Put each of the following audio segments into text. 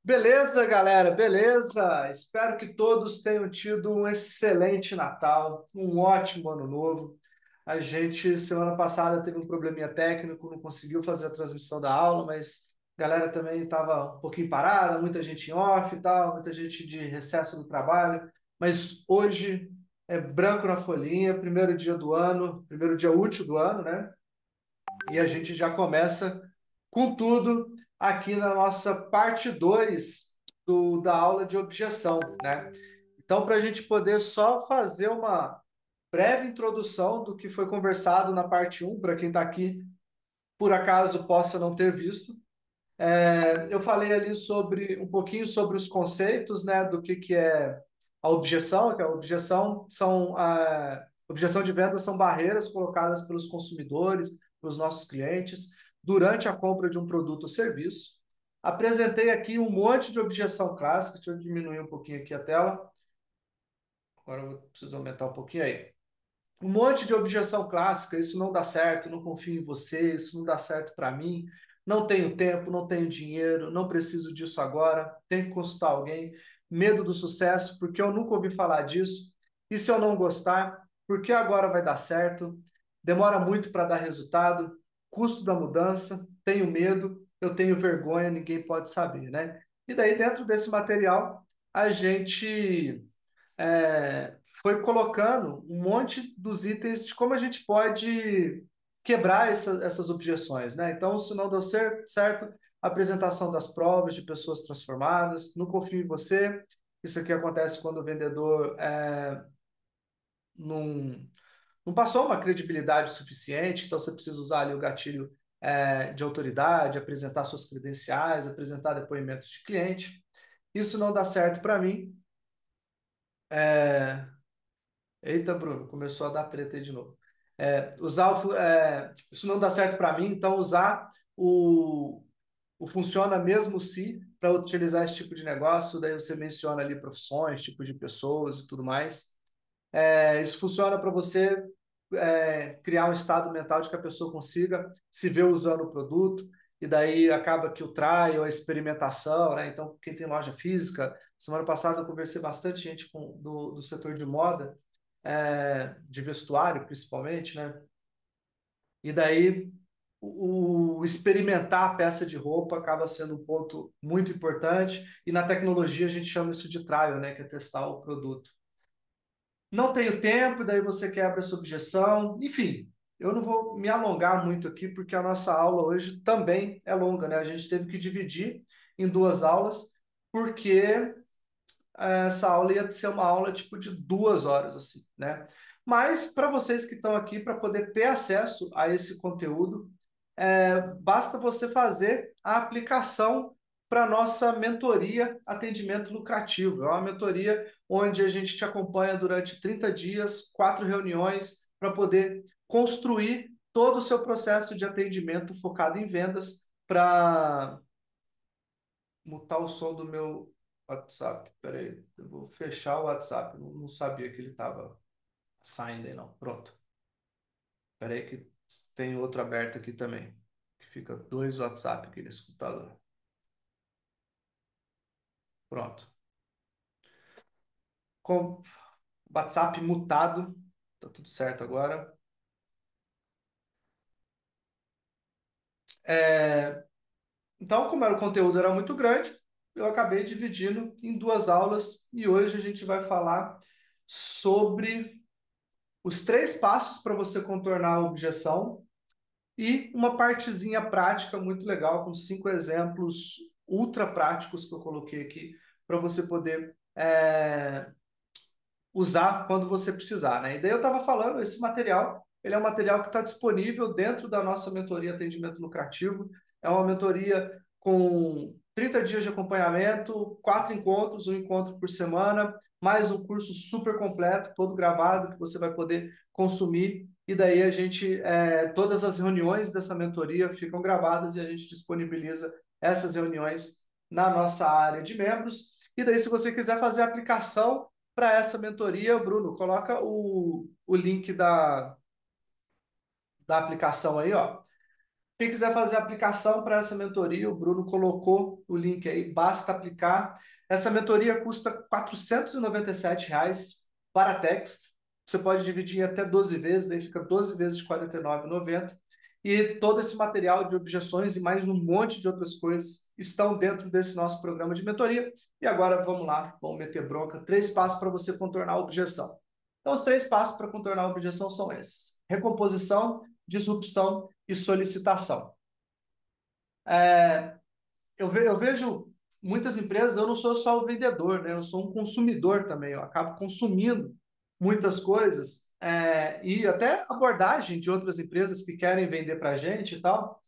Beleza, galera? Beleza? Espero que todos tenham tido um excelente Natal, um ótimo Ano Novo. A gente, semana passada, teve um probleminha técnico, não conseguiu fazer a transmissão da aula, mas a galera também estava um pouquinho parada, muita gente em off e tal, muita gente de recesso do trabalho. Mas hoje é branco na folhinha, primeiro dia do ano, primeiro dia útil do ano, né? E a gente já começa com tudo aqui na nossa parte 2 da aula de objeção, né? Então, para a gente poder só fazer uma breve introdução do que foi conversado na parte um, para quem está aqui, por acaso possa não ter visto, eu falei ali sobre um pouquinho sobre os conceitos, né, do que é a objeção, que a objeção são a objeção de venda são barreiras colocadas pelos consumidores, pelos nossos clientes, durante a compra de um produto ou serviço. Apresentei aqui um monte de objeção clássica, deixa eu diminuir um pouquinho aqui a tela. Agora eu preciso aumentar um pouquinho aí. Um monte de objeção clássica, isso não dá certo, não confio em você, isso não dá certo para mim, não tenho tempo, não tenho dinheiro, não preciso disso agora, tenho que consultar alguém, medo do sucesso, porque eu nunca ouvi falar disso, e se eu não gostar, porque agora vai dar certo, demora muito para dar resultado, custo da mudança, tenho medo, eu tenho vergonha, ninguém pode saber, né? E daí, dentro desse material, a gente foi colocando um monte dos itens de como a gente pode quebrar essas objeções, né? Então, se não deu certo, apresentação das provas de pessoas transformadas, não confio em você. Isso aqui acontece quando o vendedor não, não passou uma credibilidade suficiente, então você precisa usar ali o gatilho de autoridade, apresentar suas credenciais, apresentar depoimentos de cliente. Isso não dá certo para mim. É, Eita, Bruno, começou a dar treta aí de novo. Isso não dá certo para mim, então usar o funciona mesmo se para utilizar esse tipo de negócio, daí você menciona ali profissões, tipo de pessoas e tudo mais. Isso funciona para você criar um estado mental de que a pessoa consiga se ver usando o produto, e daí acaba que o trial, a experimentação, né? Então, quem tem loja física, semana passada eu conversei bastante gente do setor de moda, de vestuário principalmente, né? E daí o experimentar a peça de roupa acaba sendo um ponto muito importante, e na tecnologia a gente chama isso de trial, né? Que é testar o produto. Não tenho tempo, daí você quebra essa objeção. Enfim, eu não vou me alongar muito aqui, porque a nossa aula hoje também é longa, né? A gente teve que dividir em duas aulas, porque essa aula ia ser uma aula tipo de 2 horas, assim, né? Mas para vocês que estão aqui, para poder ter acesso a esse conteúdo, basta você fazer a aplicação para a nossa mentoria Atendimento Lucrativo. É uma mentoria onde a gente te acompanha durante 30 dias, 4 reuniões, para poder construir todo o seu processo de atendimento focado em vendas. Para mutar o som do meu WhatsApp. Espera aí, eu vou fechar o WhatsApp. Não sabia que ele estava saindo aí, não. Pronto. Espera aí que tem outro aberto aqui também. Que fica dois WhatsApp aqui nesse computador. Pronto. Com WhatsApp mutado. Tá tudo certo agora. Então, como o conteúdo era muito grande, eu acabei dividindo em duas aulas, e hoje a gente vai falar sobre os 3 passos para você contornar a objeção e uma partezinha prática muito legal, com 5 exemplos ultra práticos que eu coloquei aqui para você poder usar quando você precisar, né? E daí eu estava falando, esse material, ele é um material que está disponível dentro da nossa mentoria Atendimento Lucrativo. É uma mentoria com 30 dias de acompanhamento, 4 encontros, um encontro por semana, mais um curso super completo, todo gravado, que você vai poder consumir. E daí todas as reuniões dessa mentoria ficam gravadas, e a gente disponibiliza essas reuniões na nossa área de membros. E daí, se você quiser fazer a aplicação para essa mentoria, Bruno, coloca o link da aplicação aí, ó. Quem quiser fazer a aplicação para essa mentoria, o Bruno colocou o link aí, basta aplicar. Essa mentoria custa R$ 497 para a Tex. Você pode dividir em até 12 vezes, daí fica 12 vezes de R$ 49,90. E todo esse material de objeções e mais um monte de outras coisas estão dentro desse nosso programa de mentoria. E agora vamos lá, vamos meter bronca. 3 passos para você contornar a objeção. Então, os 3 passos para contornar a objeção são esses: recomposição, disrupção e solicitação. Eu vejo muitas empresas, eu não sou só o vendedor, né? Eu sou um consumidor também, eu acabo consumindo muitas coisas, e até abordagem de outras empresas que querem vender para a gente e tal.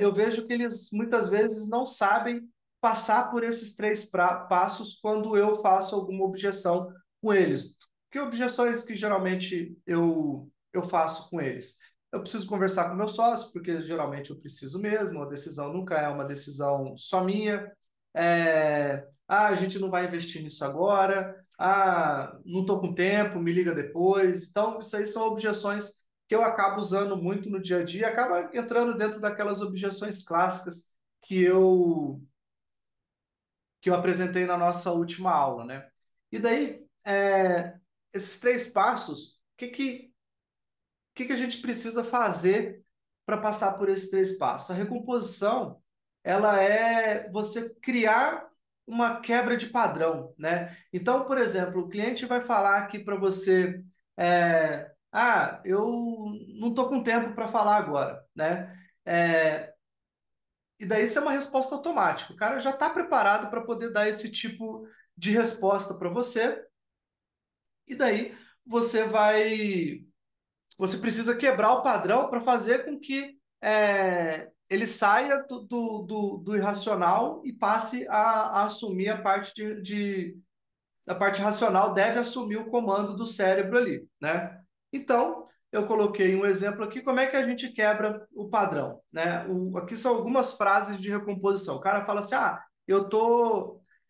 Eu vejo que eles muitas vezes não sabem passar por esses 3 passos quando eu faço alguma objeção com eles. Que objeções que geralmente eu faço com eles? Eu preciso conversar com meu sócio, porque geralmente eu preciso mesmo, a decisão nunca é uma decisão só minha. A gente não vai investir nisso agora, não estou com tempo, me liga depois. Então, isso aí são objeções que eu acabo usando muito no dia a dia, acaba entrando dentro daquelas objeções clássicas que eu apresentei na nossa última aula, né? E daí, esses 3 passos, o que a gente precisa fazer para passar por esses 3 passos? A recomposição, ela é você criar uma quebra de padrão, né? Então, por exemplo, o cliente vai falar aqui para você, eu não estou com tempo para falar agora, né? É, e daí isso é uma resposta automática. O cara já está preparado para poder dar esse tipo de resposta para você, e daí você vai você precisa quebrar o padrão para fazer com que ele saia do irracional e passe a assumir a parte a parte racional deve assumir o comando do cérebro ali, né? Então, eu coloquei um exemplo aqui, como é que a gente quebra o padrão, né? Aqui são algumas frases de recomposição. O cara fala assim, eu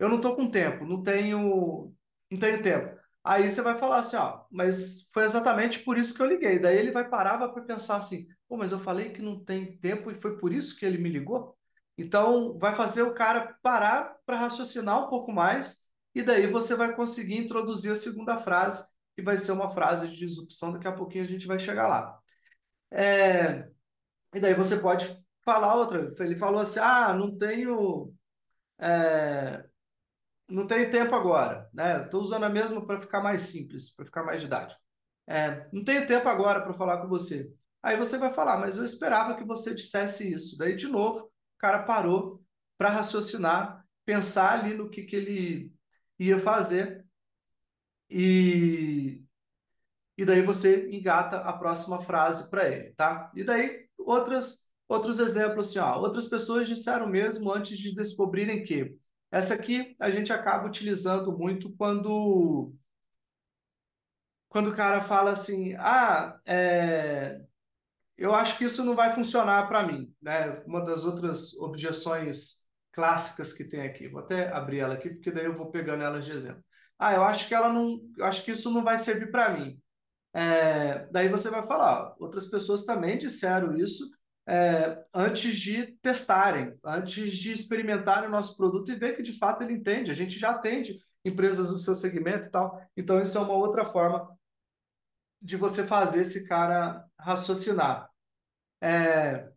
não tô com tempo, não tenho tempo. Aí você vai falar assim, ó, mas foi exatamente por isso que eu liguei. Daí ele vai parar para pensar assim, pô, mas eu falei que não tem tempo e foi por isso que ele me ligou? Então, vai fazer o cara parar para raciocinar um pouco mais e daí você vai conseguir introduzir a segunda frase, que vai ser uma frase de disrupção. Daqui a pouquinho a gente vai chegar lá. É, e daí você pode falar outra. Ele falou assim: não tenho tempo agora, né? Estou usando a mesma para ficar mais simples, para ficar mais didático. Não tenho tempo agora para falar com você. Aí você vai falar, mas eu esperava que você dissesse isso. Daí, de novo, o cara parou para raciocinar, pensar ali no que ele ia fazer e e daí você engata a próxima frase para ele, tá? E daí outros exemplos assim, ó, outras pessoas disseram mesmo antes de descobrirem que. Essa aqui a gente acaba utilizando muito quando o cara fala assim, eu acho que isso não vai funcionar para mim, né? Uma das outras objeções clássicas que tem aqui. Vou até abrir ela aqui porque daí eu vou pegando elas de exemplo. Eu acho que isso não vai servir para mim. Daí você vai falar, outras pessoas também disseram isso antes de testarem, antes de experimentarem o nosso produto e ver que de fato ele entende. A gente já atende empresas do seu segmento e tal. Então, isso é uma outra forma de você fazer esse cara raciocinar. Ele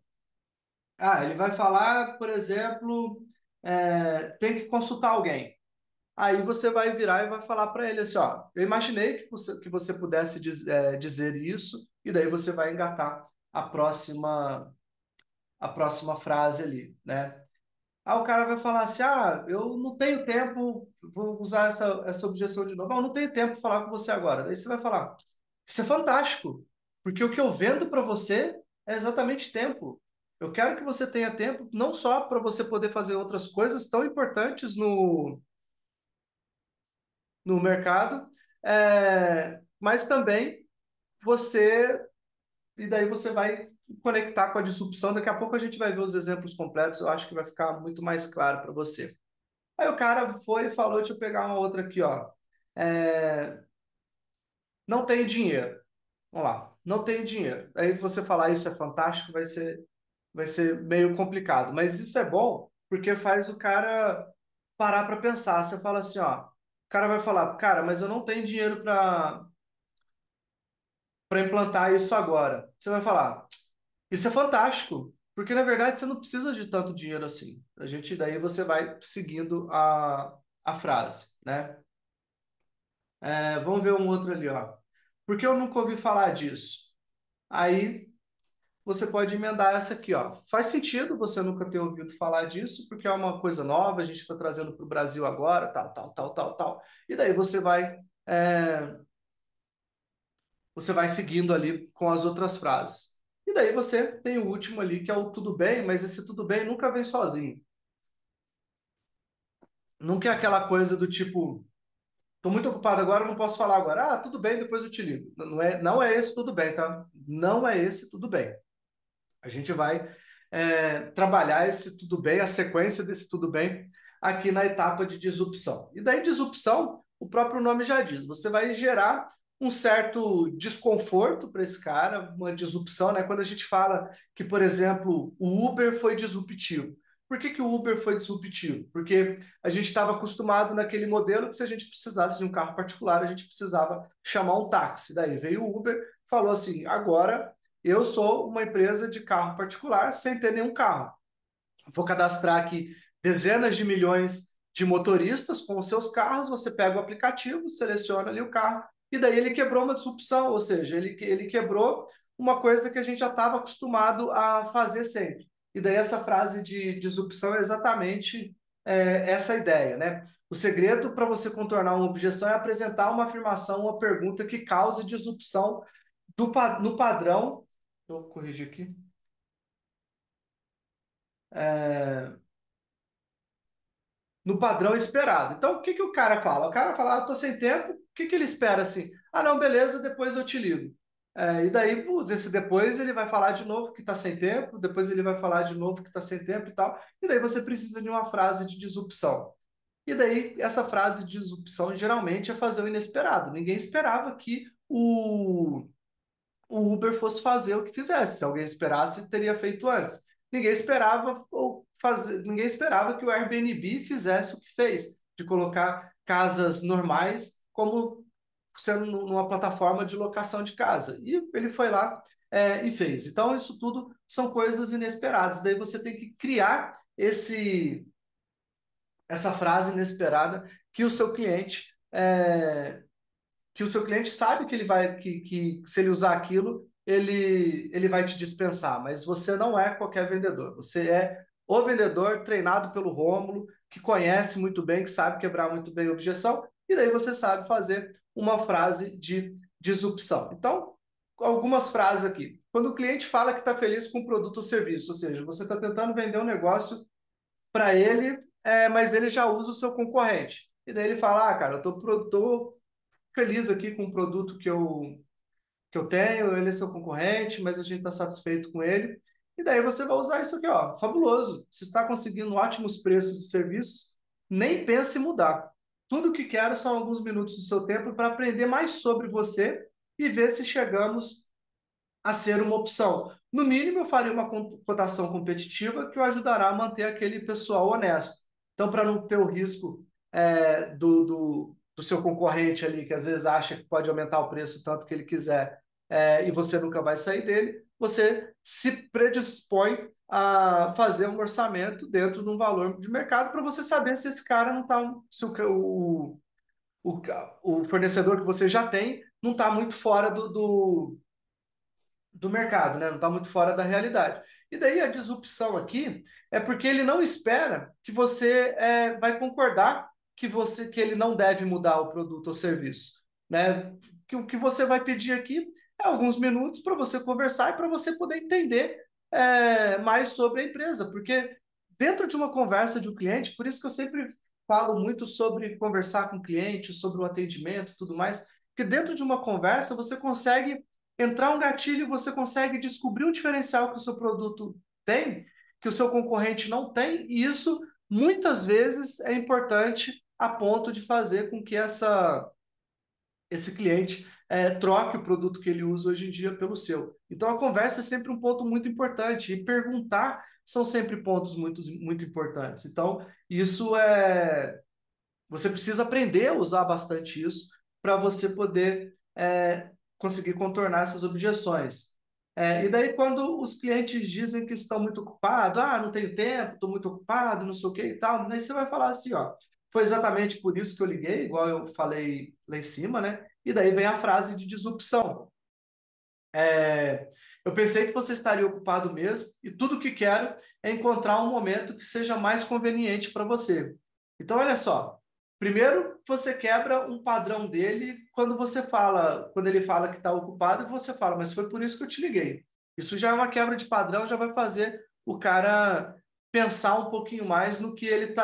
vai falar, por exemplo, tem que consultar alguém. Aí você vai virar e vai falar para ele assim, ó, eu imaginei que você pudesse dizer isso, e daí você vai engatar a próxima frase ali, né? Aí o cara vai falar assim, eu não tenho tempo, vou usar essa objeção de novo, eu não tenho tempo para falar com você agora. Daí você vai falar, isso é fantástico, porque o que eu vendo para você é exatamente tempo. Eu quero que você tenha tempo, não só para você poder fazer outras coisas tão importantes no mercado, mas também você, e daí você vai conectar com a disrupção. Daqui a pouco a gente vai ver os exemplos completos, eu acho que vai ficar muito mais claro para você. Aí o cara foi e falou, deixa eu pegar uma outra aqui, ó. É, não tenho dinheiro. Vamos lá, não tenho dinheiro. Aí você falar isso é fantástico, vai ser. vai ser meio complicado. Mas isso é bom porque faz o cara parar para pensar. Você fala assim, ó, o cara vai falar, cara, mas eu não tenho dinheiro para implantar isso agora. Você vai falar, isso é fantástico, porque na verdade você não precisa de tanto dinheiro assim. A gente daí você vai seguindo a frase, né? Vamos ver um outro ali, ó. Porque eu nunca ouvi falar disso. Aí você pode emendar essa aqui, ó. Faz sentido você nunca ter ouvido falar disso, porque é uma coisa nova, a gente está trazendo para o Brasil agora, tal, tal, tal, tal, tal. E daí você vai seguindo ali com as outras frases. E daí você tem o último ali, que é o tudo bem, mas esse tudo bem nunca vem sozinho. Nunca é aquela coisa do tipo, estou muito ocupado agora, não posso falar agora. Ah, tudo bem, depois eu te ligo. Não é esse tudo bem, tá? Não é esse tudo bem. A gente vai trabalhar esse tudo bem, a sequência desse tudo bem, aqui na etapa de disrupção. E daí, disrupção, o próprio nome já diz, você vai gerar um certo desconforto para esse cara, uma disrupção, né? Quando a gente fala que, por exemplo, o Uber foi disruptivo. Por que que o Uber foi disruptivo? Porque a gente estava acostumado naquele modelo que se a gente precisasse de um carro particular, a gente precisava chamar um táxi. Daí veio o Uber, falou assim, agora eu sou uma empresa de carro particular sem ter nenhum carro. Vou cadastrar aqui dezenas de milhões de motoristas com os seus carros. Você pega o aplicativo, seleciona ali o carro, e daí ele quebrou uma disrupção, ou seja, ele quebrou uma coisa que a gente já estava acostumado a fazer sempre. E daí essa frase de disrupção é exatamente essa ideia, né? O segredo para você contornar uma objeção é apresentar uma afirmação, uma pergunta que cause disrupção no padrão. Vou corrigir aqui. É, no padrão esperado. Então, o que que o cara fala? O cara fala, ah, estou sem tempo, o que que ele espera assim? Ah, não, beleza, depois eu te ligo. E daí, esse depois, ele vai falar de novo que está sem tempo, depois ele vai falar de novo que está sem tempo e tal, e daí você precisa de uma frase de disrupção. E daí, essa frase de disrupção geralmente é fazer o inesperado. Ninguém esperava que o Uber fosse fazer o que fizesse. Se alguém esperasse, teria feito antes. Ninguém esperava que o Airbnb fizesse o que fez, de colocar casas normais como sendo numa plataforma de locação de casa. E ele foi lá e fez. Então, isso tudo são coisas inesperadas. Daí você tem que criar essa frase inesperada que o seu cliente sabe que ele vai que se ele usar aquilo, ele vai te dispensar, mas você não é qualquer vendedor. Você é o vendedor treinado pelo Rômulo, que conhece muito bem, que sabe quebrar muito bem a objeção, e daí você sabe fazer uma frase de disrupção. Então, algumas frases aqui. Quando o cliente fala que está feliz com o produto ou serviço, ou seja, você está tentando vender um negócio para ele, mas ele já usa o seu concorrente. E daí ele fala, ah, cara, eu tô feliz aqui com o produto que eu tenho, ele é seu concorrente, mas a gente está satisfeito com ele. E daí você vai usar isso aqui, ó, fabuloso. Se está conseguindo ótimos preços e serviços, nem pense em mudar. Tudo o que quero são alguns minutos do seu tempo para aprender mais sobre você e ver se chegamos a ser uma opção. No mínimo, eu faria uma cotação competitiva que o ajudará a manter aquele pessoal honesto. Então, para não ter o risco do seu concorrente ali, que às vezes acha que pode aumentar o preço tanto que ele quiser, e você nunca vai sair dele, você se predispõe a fazer um orçamento dentro de um valor de mercado para você saber se esse cara não está, se o, o fornecedor que você já tem não está muito fora do mercado, né? Não está muito fora da realidade. E daí a disrupção aqui é porque ele não espera que você vai concordar que ele não deve mudar o produto ou serviço, né? Que o que você vai pedir aqui é alguns minutos para você conversar e para você poder entender mais sobre a empresa, porque dentro de uma conversa de um cliente, por isso que eu sempre falo muito sobre conversar com o cliente, sobre o atendimento, e tudo mais, porque dentro de uma conversa você consegue entrar um gatilho, você consegue descobrir um diferencial que o seu produto tem, que o seu concorrente não tem, e isso muitas vezes é importante a ponto de fazer com que esse cliente troque o produto que ele usa hoje em dia pelo seu. Então, a conversa é sempre um ponto muito importante, e perguntar são sempre pontos muito importantes. Então, isso você precisa aprender a usar bastante isso para você poder conseguir contornar essas objeções. E daí, quando os clientes dizem que estão muito ocupados, não tenho tempo, estou muito ocupado, não sei o que e tal, daí você vai falar assim, ó, foi exatamente por isso que eu liguei, igual eu falei lá em cima, né? E daí vem a frase de disrupção. Eu pensei que você estaria ocupado mesmo, e tudo que quero é encontrar um momento que seja mais conveniente para você. Então, olha só. Primeiro, você quebra um padrão dele quando ele fala que está ocupado, e você fala, mas foi por isso que eu te liguei. Isso já é uma quebra de padrão, já vai fazer o cara pensar um pouquinho mais no que ele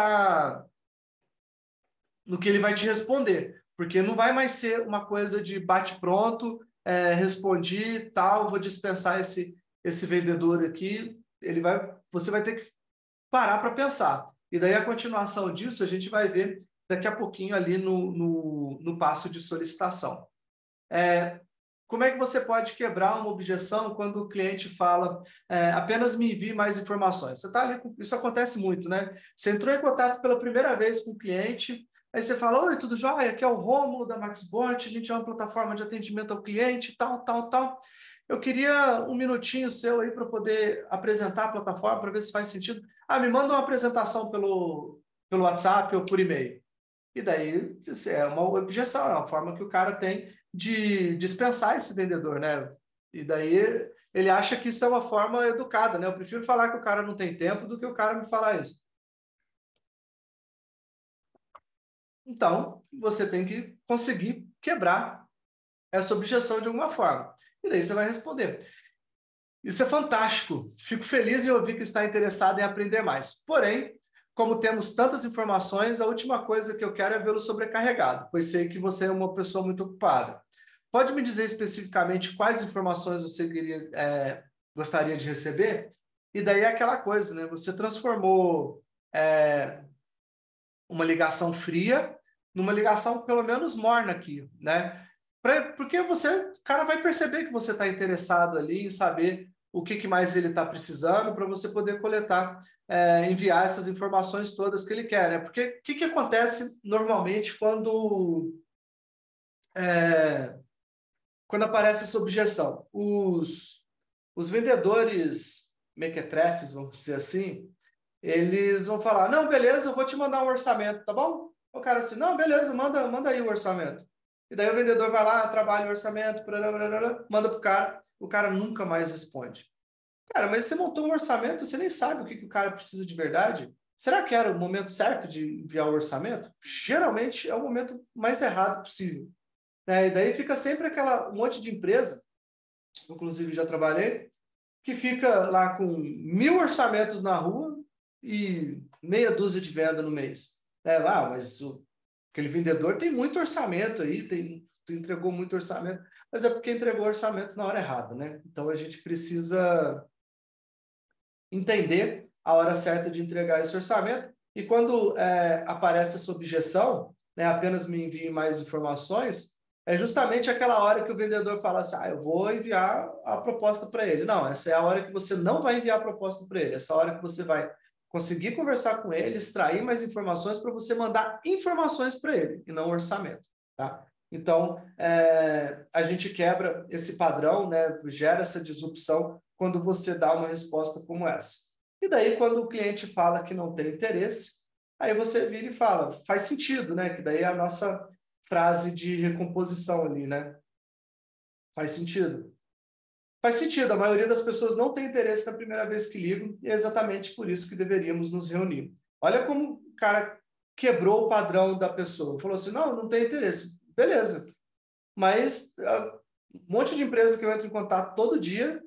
vai te responder, porque não vai mais ser uma coisa de bate-pronto, respondi, tal, vou dispensar esse vendedor aqui, você vai ter que parar para pensar. E daí a continuação disso a gente vai ver daqui a pouquinho ali no passo de solicitação. Como é que você pode quebrar uma objeção quando o cliente fala apenas me envie mais informações? Você está ali, isso acontece muito, né? Você entrou em contato pela primeira vez com o cliente, aí você fala, oi, tudo jóia? Aqui é o Rômulo da Maxbot, a gente é uma plataforma de atendimento ao cliente, tal, tal, tal. Eu queria um minutinho seu aí para poder apresentar a plataforma, para ver se faz sentido. Me manda uma apresentação pelo WhatsApp ou por e-mail. E daí isso é uma objeção, é uma forma que o cara tem de dispensar esse vendedor, né? E daí ele acha que isso é uma forma educada, né? Eu prefiro falar que o cara não tem tempo do que o cara me falar isso. Então, você tem que conseguir quebrar essa objeção de alguma forma. E daí você vai responder. Isso é fantástico. Fico feliz em ouvir que está interessado em aprender mais. Porém, como temos tantas informações, a última coisa que eu quero é vê-lo sobrecarregado, pois sei que você é uma pessoa muito ocupada. Pode me dizer especificamente quais informações você gostaria de receber? E daí é aquela coisa, né? Você transformou uma ligação fria numa ligação pelo menos morna aqui, né? Porque o cara vai perceber que você está interessado ali em saber o que mais ele está precisando para você poder coletar, enviar essas informações todas que ele quer, né? Porque o que acontece normalmente quando aparece essa objeção? Os vendedores mequetrefes, vamos dizer assim, eles vão falar, não, beleza, eu vou te mandar um orçamento, tá bom? O cara assim, não, beleza, manda aí o orçamento. E daí o vendedor vai lá, trabalha o orçamento, manda pro cara, o cara nunca mais responde. Cara, mas você montou um orçamento, você nem sabe o que o cara precisa de verdade? Será que era o momento certo de enviar o orçamento? Geralmente é o momento mais errado possível. E daí fica sempre um monte de empresa, inclusive já trabalhei, que fica lá com 1.000 orçamentos na rua e meia dúzia de venda no mês. Mas aquele vendedor tem muito orçamento aí, entregou muito orçamento, mas é porque entregou orçamento na hora errada, né? Então a gente precisa entender a hora certa de entregar esse orçamento, e quando aparece essa objeção, né, apenas me envie mais informações, é justamente aquela hora que o vendedor fala assim, eu vou enviar a proposta para ele. Não, essa é a hora que você não vai enviar a proposta para ele, essa hora que você vai conseguir conversar com ele, extrair mais informações para você mandar informações para ele, e não orçamento, tá? Então, a gente quebra esse padrão, né, gera essa disrupção quando você dá uma resposta como essa. E daí, quando o cliente fala que não tem interesse, aí você vira e fala, faz sentido, né? Que daí é a nossa frase de recomposição ali, né? Faz sentido. Faz sentido, a maioria das pessoas não tem interesse na primeira vez que ligam, e é exatamente por isso que deveríamos nos reunir. Olha como o cara quebrou o padrão da pessoa. Falou assim, não tem interesse. Beleza. Mas um monte de empresa que eu entro em contato todo dia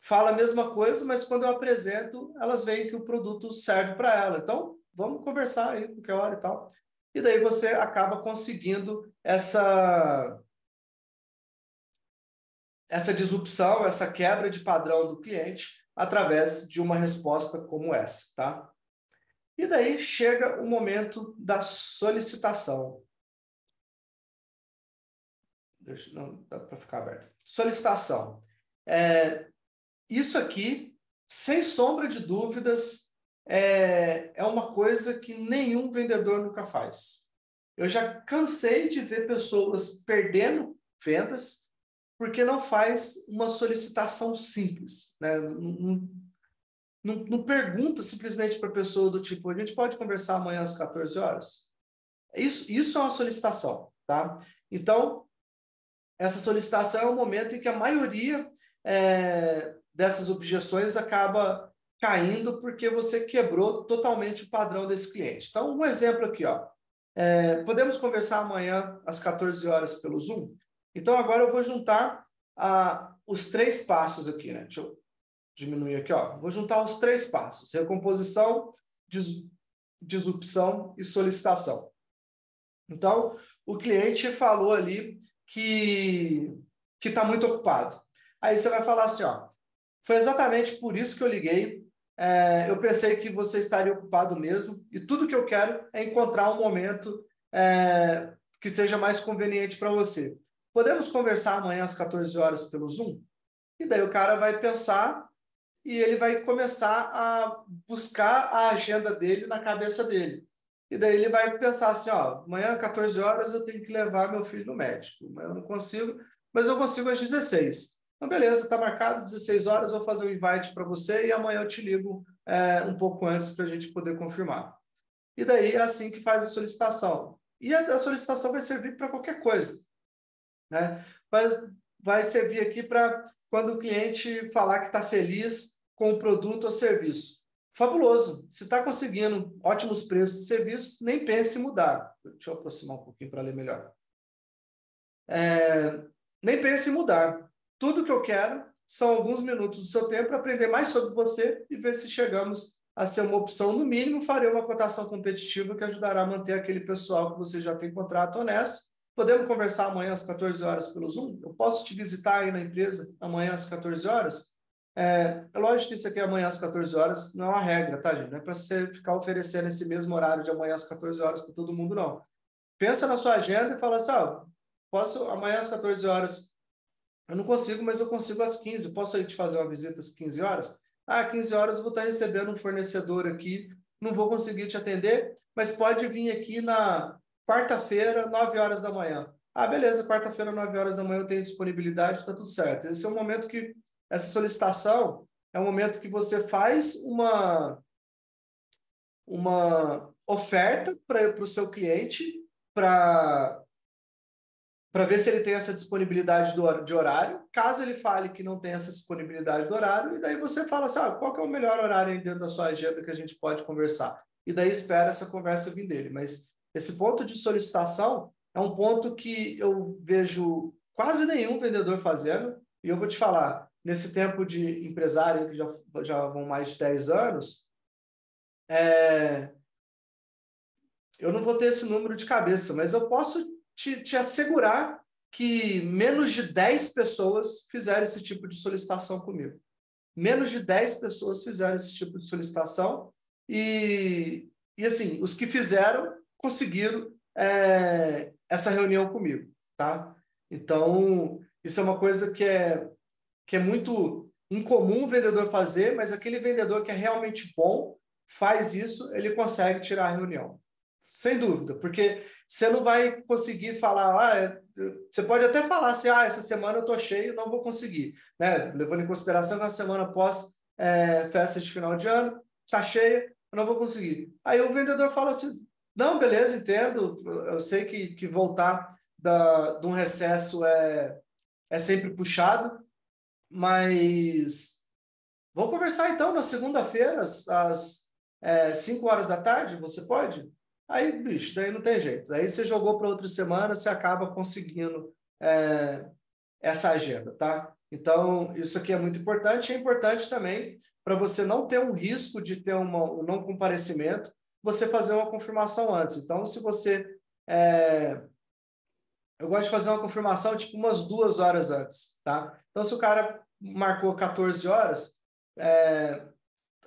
fala a mesma coisa, mas quando eu apresento, elas veem que o produto serve para ela. Então, vamos conversar aí, qualquer hora e tal. E daí você acaba conseguindo essa disrupção, essa quebra de padrão do cliente através de uma resposta como essa, tá? E daí chega o momento da solicitação. não dá para ficar aberto. Solicitação. Isso aqui, sem sombra de dúvidas, é uma coisa que nenhum vendedor nunca faz. Eu já cansei de ver pessoas perdendo vendas porque não faz uma solicitação simples, né? Não pergunta simplesmente para a pessoa do tipo, a gente pode conversar amanhã às 14 horas? Isso é uma solicitação, tá? Então, essa solicitação é o momento em que a maioria dessas objeções acaba caindo porque você quebrou totalmente o padrão desse cliente. Então, um exemplo aqui, ó. Podemos conversar amanhã às 14 horas pelo Zoom? Então, agora eu vou juntar os 3 passos aqui, né? Deixa eu diminuir aqui, ó. Vou juntar os 3 passos: recomposição, disrupção e solicitação. Então, o cliente falou ali que está muito ocupado. Aí você vai falar assim, ó, foi exatamente por isso que eu liguei. Eu pensei que você estaria ocupado mesmo e tudo que eu quero é encontrar um momento que seja mais conveniente para você. Podemos conversar amanhã às 14 horas pelo Zoom? E daí o cara vai pensar e ele vai começar a buscar a agenda dele na cabeça dele. E daí ele vai pensar assim, ó, amanhã às 14 horas eu tenho que levar meu filho no médico. Amanhã eu não consigo, mas eu consigo às 16. Então, beleza, está marcado 16 horas, vou fazer um invite para você e amanhã eu te ligo um pouco antes para a gente poder confirmar. E daí é assim que faz a solicitação. E a solicitação vai servir para qualquer coisa, né? Vai servir aqui para quando o cliente falar que está feliz com o produto ou serviço. Fabuloso. Se está conseguindo ótimos preços de serviços, nem pense em mudar. Deixa eu aproximar um pouquinho para ler melhor. Nem pense em mudar. Tudo que eu quero são alguns minutos do seu tempo para aprender mais sobre você e ver se chegamos a ser uma opção. No mínimo, farei uma cotação competitiva que ajudará a manter aquele pessoal que você já tem contrato honesto. Podemos conversar amanhã às 14 horas pelo Zoom? Eu posso te visitar aí na empresa amanhã às 14 horas? É lógico que isso aqui é amanhã às 14 horas, não é uma regra, tá, gente? Não é para você ficar oferecendo esse mesmo horário de amanhã às 14 horas para todo mundo, não. Pensa na sua agenda e fala assim, posso amanhã às 14 horas, eu não consigo, mas eu consigo às 15, posso ir te fazer uma visita às 15 horas? 15 horas eu vou estar recebendo um fornecedor aqui, não vou conseguir te atender, mas pode vir aqui na quarta-feira, 9 horas da manhã. Beleza, quarta-feira, 9 horas da manhã eu tenho disponibilidade, está tudo certo. Esse é um momento que, essa solicitação, é um momento que você faz uma oferta para o seu cliente, para ver se ele tem essa disponibilidade de horário. Caso ele fale que não tem essa disponibilidade do horário, e daí você fala assim, qual que é o melhor horário aí dentro da sua agenda que a gente pode conversar? E daí espera essa conversa vir dele. Mas esse ponto de solicitação é um ponto que eu vejo quase nenhum vendedor fazendo, e eu vou te falar, nesse tempo de empresário, que já vão mais de 10 anos, eu não vou ter esse número de cabeça, mas eu posso te assegurar que menos de 10 pessoas fizeram esse tipo de solicitação comigo. Menos de 10 pessoas fizeram esse tipo de solicitação e assim, os que fizeram conseguiram essa reunião comigo, tá? Então, isso é uma coisa que é muito incomum o vendedor fazer, mas aquele vendedor que é realmente bom faz isso, ele consegue tirar a reunião. Sem dúvida, porque você não vai conseguir falar, você pode até falar assim, essa semana eu estou cheio, não vou conseguir, né? Levando em consideração que na semana após festa de final de ano, está cheia, eu não vou conseguir. Aí o vendedor fala assim, não, beleza, entendo, eu sei que voltar de um recesso é sempre puxado, mas vamos conversar então na segunda-feira, às 5 horas da tarde, você pode? Aí, bicho, daí não tem jeito. Daí você jogou para outra semana, você acaba conseguindo essa agenda, tá? Então, isso aqui é muito importante. É importante também para você não ter um risco de ter um não comparecimento, você fazer uma confirmação antes. Então, se você... eu gosto de fazer uma confirmação tipo umas 2 horas antes, tá? Então, se o cara marcou 14 horas,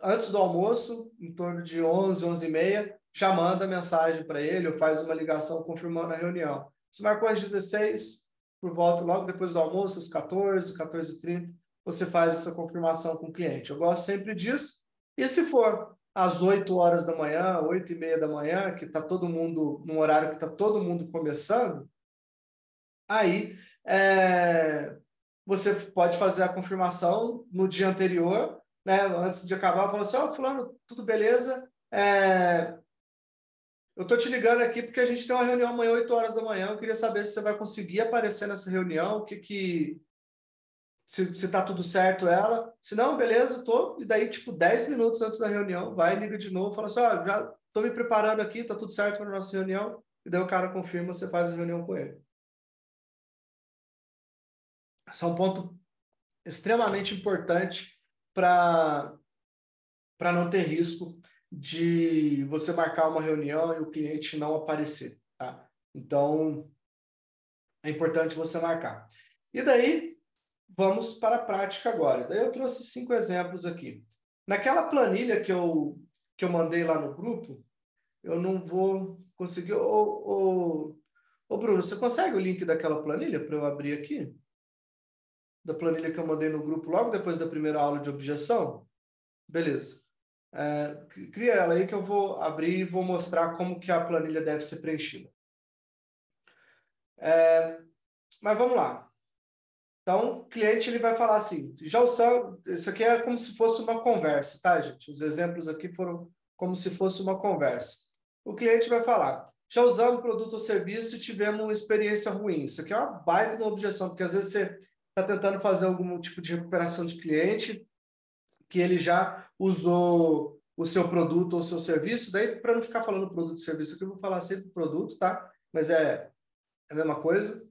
antes do almoço, em torno de 11, 11h30, já manda mensagem para ele ou faz uma ligação confirmando a reunião. Se marcou às 16, por volta, logo depois do almoço, às 14, 14h30, você faz essa confirmação com o cliente. Eu gosto sempre disso. E se for às 8 horas da manhã, 8h30 da manhã, que está todo mundo, num horário que está todo mundo começando, aí você pode fazer a confirmação no dia anterior, né, antes de acabar, falando assim, fulano, tudo beleza? Eu estou te ligando aqui porque a gente tem uma reunião amanhã, 8 horas da manhã, eu queria saber se você vai conseguir aparecer nessa reunião, se está tudo certo ela. Se não, beleza, tô. E daí, tipo, 10 minutos antes da reunião, vai, liga de novo, fala assim, já estou me preparando aqui, tá tudo certo para a nossa reunião. E daí o cara confirma, você faz a reunião com ele. Esse é um ponto extremamente importante para não ter risco de você marcar uma reunião e o cliente não aparecer, tá? Então, é importante você marcar. E daí, vamos para a prática agora. Daí eu trouxe 5 exemplos aqui. Naquela planilha que eu mandei lá no grupo, eu não vou conseguir... Ô Bruno, você consegue o link daquela planilha para eu abrir aqui? Da planilha que eu mandei no grupo logo depois da primeira aula de objeção? Beleza. Cria ela aí que eu vou abrir e vou mostrar como que a planilha deve ser preenchida. Mas vamos lá. Então, o cliente ele vai falar assim, já usando, isso aqui é como se fosse uma conversa, tá, gente? Os exemplos aqui foram como se fosse uma conversa. O cliente vai falar, já usamos o produto ou serviço e tivemos uma experiência ruim. Isso aqui é uma baita de uma objeção, porque às vezes você está tentando fazer algum tipo de recuperação de cliente, que ele já usou o seu produto ou o seu serviço, daí para não ficar falando produto e serviço aqui, eu vou falar sempre produto, tá? Mas é a mesma coisa.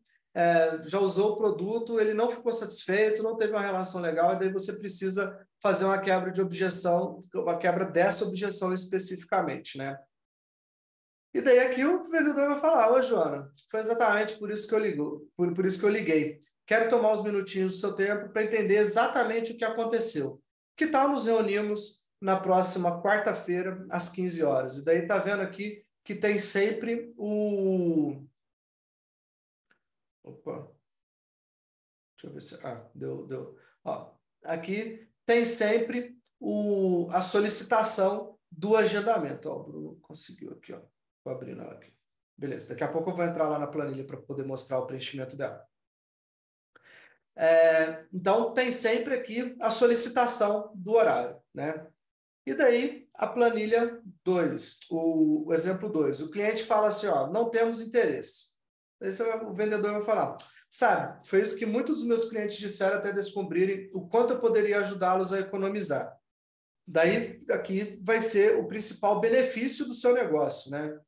Já usou o produto, ele não ficou satisfeito, não teve uma relação legal, e daí você precisa fazer uma quebra de objeção, uma quebra dessa objeção especificamente, né? E daí aqui o vendedor vai falar, ô Joana, foi exatamente por isso que eu ligo, por isso que eu liguei. Quero tomar uns minutinhos do seu tempo para entender exatamente o que aconteceu. Que tal nos reunirmos na próxima quarta-feira, às 15 horas? E daí tá vendo aqui que tem sempre o... Opa, deixa eu ver se... deu. Ó, aqui tem sempre a solicitação do agendamento. Ó, o Bruno conseguiu aqui, ó. Vou abrindo ela aqui. Beleza, daqui a pouco eu vou entrar lá na planilha para poder mostrar o preenchimento dela. Então, tem sempre aqui a solicitação do horário, né? E daí, a planilha 2, o exemplo 2. O cliente fala assim, ó, não temos interesse. Esse o vendedor vai falar, sabe, foi isso que muitos dos meus clientes disseram até descobrirem o quanto eu poderia ajudá-los a economizar. Daí, aqui vai ser o principal benefício do seu negócio, né?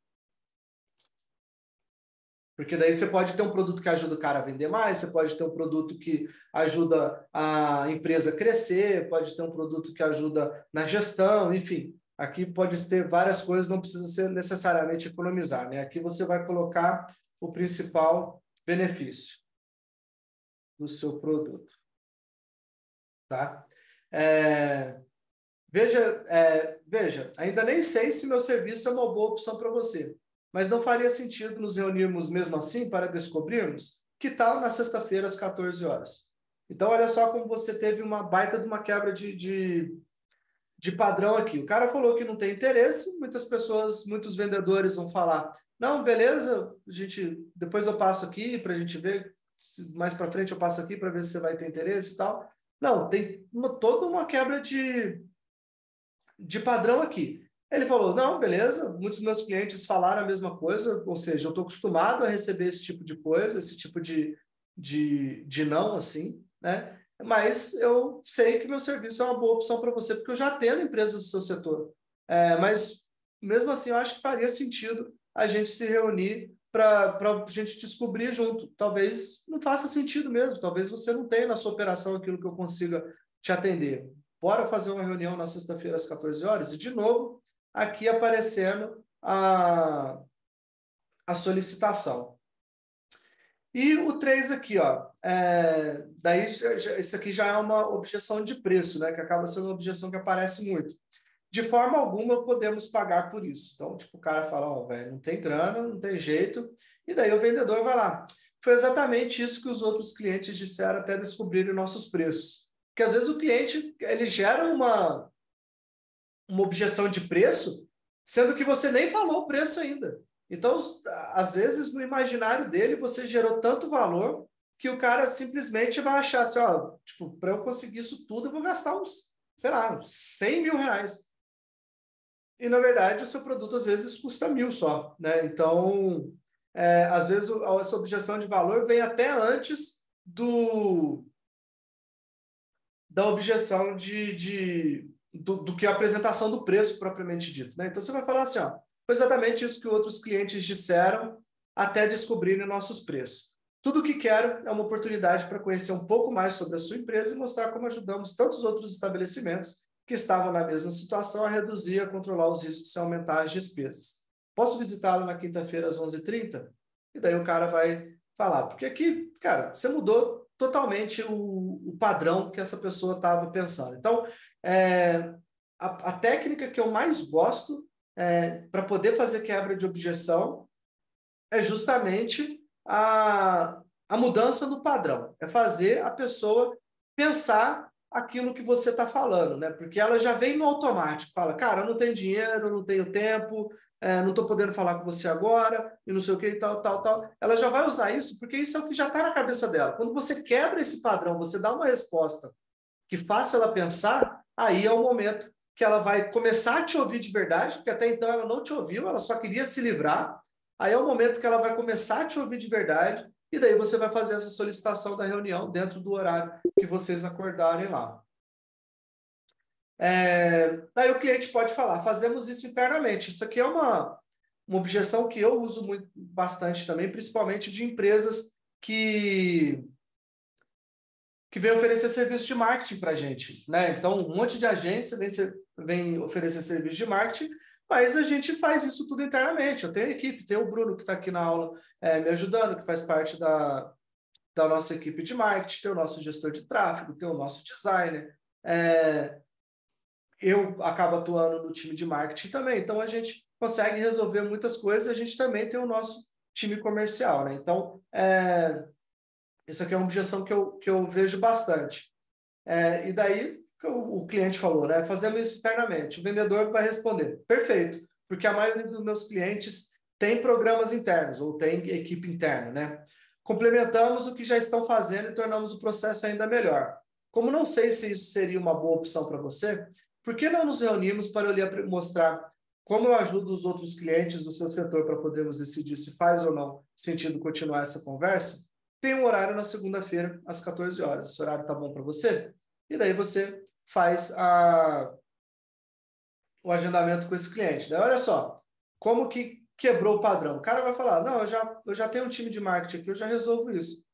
Porque daí você pode ter um produto que ajuda o cara a vender mais, você pode ter um produto que ajuda a empresa a crescer, pode ter um produto que ajuda na gestão, enfim. Aqui pode ter várias coisas, não precisa ser necessariamente economizar, né? Aqui você vai colocar o principal benefício do seu produto, tá? Veja, ainda nem sei se meu serviço é uma boa opção para você, mas não faria sentido nos reunirmos mesmo assim para descobrirmos que tal na sexta-feira às 14 horas. Então, olha só como você teve uma baita de uma quebra de padrão aqui. O cara falou que não tem interesse, muitas pessoas, muitos vendedores vão falar, não, beleza, depois eu passo aqui para a gente ver, mais para frente eu passo aqui para ver se você vai ter interesse e tal. Não, tem toda uma quebra de padrão aqui. Ele falou, não, beleza, muitos dos meus clientes falaram a mesma coisa, ou seja, eu estou acostumado a receber esse tipo de coisa, esse tipo de não, assim, né? Mas eu sei que meu serviço é uma boa opção para você, porque eu já atendo empresas do seu setor. Mas, mesmo assim, eu acho que faria sentido a gente se reunir para a gente descobrir junto. Talvez não faça sentido mesmo, talvez você não tenha na sua operação aquilo que eu consiga te atender. Bora fazer uma reunião na sexta-feira às 14 horas? E, de novo, aqui aparecendo a solicitação. E o 3 aqui, ó, daí isso aqui já é uma objeção de preço, né, que acaba sendo uma objeção que aparece muito. De forma alguma podemos pagar por isso. Então, tipo, o cara fala, ó, velho, não tem grana, não tem jeito, e daí o vendedor vai lá. foi exatamente isso que os outros clientes disseram até descobrirem nossos preços. Porque às vezes o cliente ele gera uma objeção de preço, sendo que você nem falou o preço ainda. Então, às vezes, no imaginário dele, você gerou tanto valor que o cara simplesmente vai achar assim, ó, tipo, para eu conseguir isso tudo, eu vou gastar uns, sei lá, uns 100 mil reais. E, na verdade, o seu produto, às vezes, custa 1.000 só, né? Então, às vezes, essa objeção de valor vem até antes da objeção do que a apresentação do preço propriamente dito, né? Então, você vai falar assim, ó, foi exatamente isso que outros clientes disseram até descobrirem nossos preços. Tudo o que quero é uma oportunidade para conhecer um pouco mais sobre a sua empresa e mostrar como ajudamos tantos outros estabelecimentos que estavam na mesma situação a reduzir e a controlar os riscos sem aumentar as despesas. Posso visitá-lo na quinta-feira às 11h30? E daí o cara vai falar, porque aqui, cara, você mudou totalmente o padrão que essa pessoa estava pensando. Então, a técnica que eu mais gosto para poder fazer quebra de objeção é justamente a mudança do padrão. É fazer a pessoa pensar aquilo que você está falando, né? Porque ela já vem no automático, fala, cara, eu não tenho dinheiro, não tenho tempo, não estou podendo falar com você agora, e não sei o que, e tal, tal, tal. Ela já vai usar isso, porque isso é o que já está na cabeça dela. Quando você quebra esse padrão, você dá uma resposta que faça ela pensar, aí é o momento que ela vai começar a te ouvir de verdade, porque até então ela não te ouviu, ela só queria se livrar. Aí é o momento que ela vai começar a te ouvir de verdade, e daí você vai fazer essa solicitação da reunião dentro do horário que vocês acordarem lá. Daí o cliente pode falar, fazemos isso internamente. Isso aqui é uma objeção que eu uso bastante também, principalmente de empresas que vem oferecer serviço de marketing para a gente, né? Então, um monte de agência vem oferecer serviço de marketing, mas a gente faz isso tudo internamente. Eu tenho a equipe, tem o Bruno que está aqui na aula me ajudando, que faz parte da nossa equipe de marketing, tem o nosso gestor de tráfego, tem o nosso designer. Eu acabo atuando no time de marketing também, então a gente consegue resolver muitas coisas, a gente também tem o nosso time comercial, né? Então, isso aqui é uma objeção que eu vejo bastante. E daí o cliente falou, né? Fazemos isso externamente. O vendedor vai responder, perfeito, porque a maioria dos meus clientes tem programas internos ou tem equipe interna, né? Complementamos o que já estão fazendo e tornamos o processo ainda melhor. Como não sei se isso seria uma boa opção para você, por que não nos reunimos para eu lhe mostrar como eu ajudo os outros clientes do seu setor para podermos decidir se faz ou não sentido continuar essa conversa? Tem um horário na segunda-feira, às 14 horas. Esse horário tá bom para você? E daí você faz o agendamento com esse cliente. Daí, olha só, como que quebrou o padrão? O cara vai falar, não, eu já tenho um time de marketing aqui, eu já resolvo isso.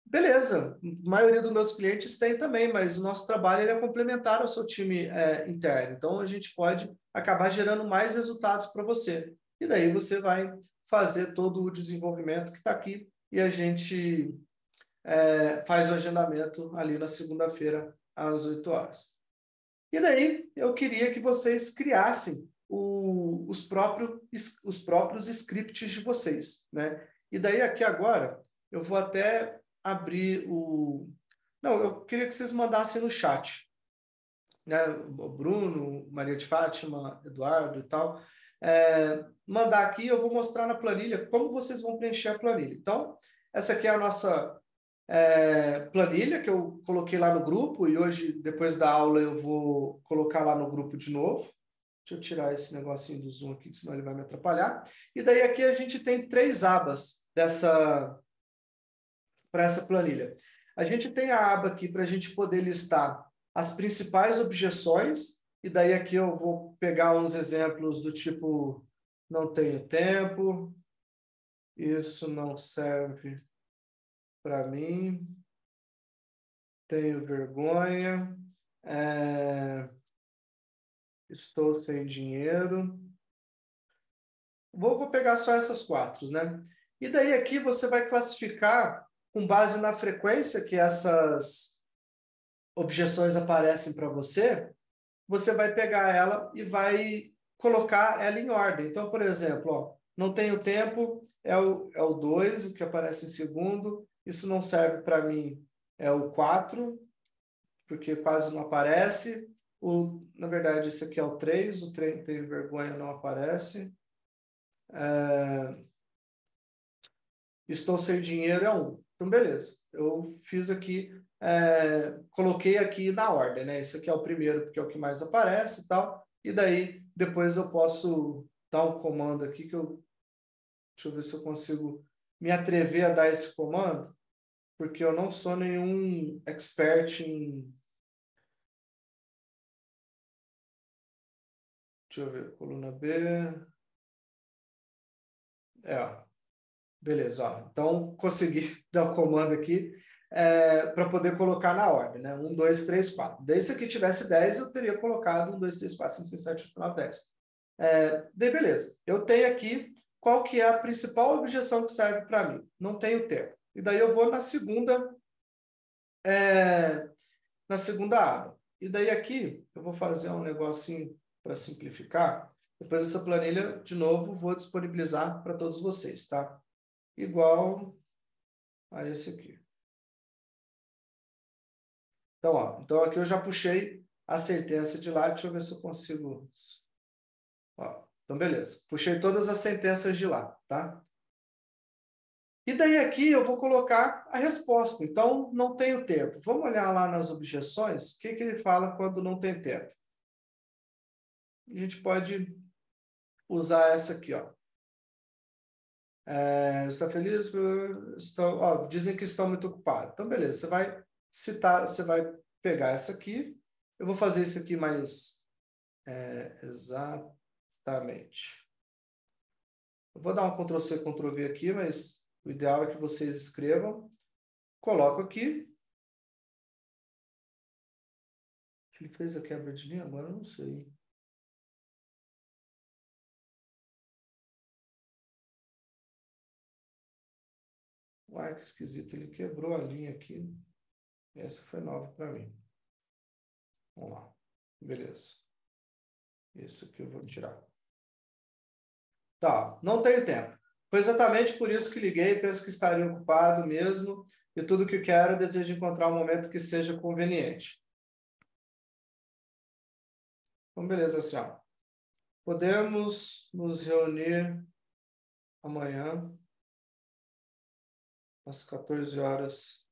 Beleza, a maioria dos meus clientes tem também, mas o nosso trabalho ele é complementar ao seu time interno. Então, a gente pode acabar gerando mais resultados para você. E daí você vai fazer todo o desenvolvimento que está aqui e a gente faz o agendamento ali na segunda-feira, às 8 horas. E daí eu queria que vocês criassem os próprios scripts de vocês, né? E daí aqui agora eu vou até abrir o... Não, eu queria que vocês mandassem no chat, né? O Bruno, Maria de Fátima, Eduardo e tal. Mandar aqui, eu vou mostrar na planilha como vocês vão preencher a planilha. Então, essa aqui é a nossa planilha que eu coloquei lá no grupo e hoje, depois da aula, eu vou colocar lá no grupo de novo. Deixa eu tirar esse negocinho do Zoom aqui, senão ele vai me atrapalhar. E daí aqui a gente tem 3 abas para essa planilha. A gente tem a aba aqui para a gente poder listar as principais objeções, e daí aqui eu vou pegar uns exemplos do tipo, não tenho tempo, isso não serve para mim, tenho vergonha, estou sem dinheiro. Vou pegar só essas 4, né? E daí aqui você vai classificar com base na frequência que essas objeções aparecem para você, você vai pegar ela e vai colocar ela em ordem. Então, por exemplo, ó, Não tenho tempo, é o 2, o que aparece em segundo. Isso não serve para mim, é o 4, porque quase não aparece. Na verdade, esse aqui é o 3, o trem tem vergonha, não aparece. Estou sem dinheiro é 1. Então, beleza. Eu fiz aqui, coloquei aqui na ordem, né? Esse aqui é o primeiro, porque é o que mais aparece e tal. E daí, depois eu posso dar um comando aqui deixa eu ver se eu consigo me atrever a dar esse comando, porque eu não sou nenhum expert em... Deixa eu ver, coluna B. Ó. Beleza, ó. Então consegui dar o comando aqui para poder colocar na ordem, né? 1, 2, 3, 4. Daí, se aqui tivesse 10, eu teria colocado 1, 2, 3, 4, 5, 6, 7, 8, 9, 10. Daí, beleza. Eu tenho aqui qual que é a principal objeção que serve para mim. Não tenho tempo. E daí eu vou na segunda aba. E daí aqui eu vou fazer um negocinho para simplificar. Depois essa planilha, de novo, vou disponibilizar para todos vocês, tá? Igual a esse aqui. Então, ó, então aqui eu já puxei a sentença de lá. Deixa eu ver se eu consigo... Ó, então, beleza. Puxei todas as sentenças de lá, tá? E daí aqui eu vou colocar a resposta. Então, não tenho tempo. Vamos olhar lá nas objeções, o que ele fala quando não tem tempo. A gente pode usar essa aqui, ó. Está feliz? Dizem que estão muito ocupados. Então, beleza. Você vai citar, você vai pegar essa aqui. Eu vou fazer isso aqui mais exatamente. Eu vou dar um Ctrl+C, Ctrl+V aqui, mas o ideal é que vocês escrevam. Coloco aqui. Ele fez a quebra de linha? Agora eu não sei. Uai, que esquisito. Ele quebrou a linha aqui. Essa foi nova para mim. Vamos lá. Beleza. Esse aqui eu vou tirar. Tá, não tenho tempo. Foi exatamente por isso que liguei, penso que estaria ocupado mesmo, e tudo que eu quero, desejo encontrar um momento que seja conveniente. Então, beleza, assim, ó. Podemos nos reunir amanhã, às 14 horas,